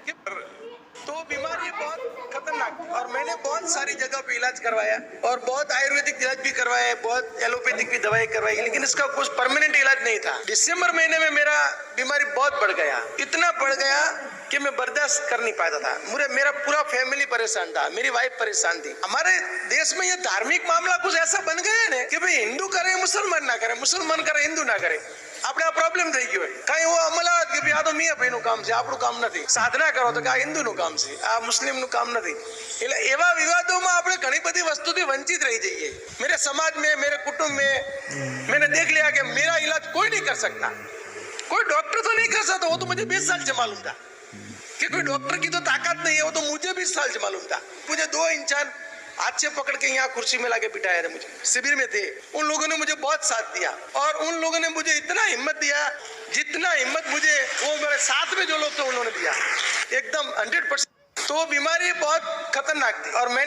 कि तो बीमारी बहुत खतरनाक थी और मैंने बहुत सारी जगह पे इलाज करवाया और बहुत आयुर्वेदिक इलाज भी करवाया, बहुत एलोपैथिक भी दवाई करवाई, लेकिन इसका कुछ परमानेंट इलाज नहीं था। दिसंबर महीने में मेरा बीमारी बहुत बढ़ गया, इतना बढ़ गया कि मैं बर्दाश्त कर नहीं पाता था। मेरा पूरा फैमिली परेशान था, मेरी वाइफ परेशान थी। हमारे देश में ये धार्मिक मामला कुछ ऐसा बन गया है ना कि भाई हिंदू करे मुसलमान ना करे, मुसलमान करे हिंदू ना करे, આપણે આ પ્રોબ્લેમ થઈ ગયો હોય। કઈ એવો અમલાત કે આ તો મિયા ભાઈનું કામ છે, આપણું કામ નથી। સાધના કરો તો કે આ હિન્દુનું કામ છે, આ મુસ્લિમનું કામ નથી। એટલે એવા વિવાદોમાં આપણે ઘણી બધી વસ્તુથી વંચિત રહી જઈએ। मेरे समाज में, मेरे कुटुंब में मैंने देख लिया कि मेरा इलाज कोई नहीं कर सकता, कोई डॉक्टर तो नहीं कर सकता। वो तो मुझे 20 साल से मालूम था कि कोई डॉक्टर की तो ताकत नहीं है, वो तो मुझे 20 साल से मालूम था। मुझे 2 इंसान हाथ से पकड़ के यहाँ कुर्सी में लाके बिठाया था। मुझे शिविर में थे, उन लोगों ने मुझे बहुत साथ दिया और उन लोगों ने मुझे इतना हिम्मत दिया, जितना हिम्मत मुझे वो मेरे साथ में जो लोग थे उन्होंने दिया, एकदम 100%। तो बीमारी बहुत खतरनाक थी और मैं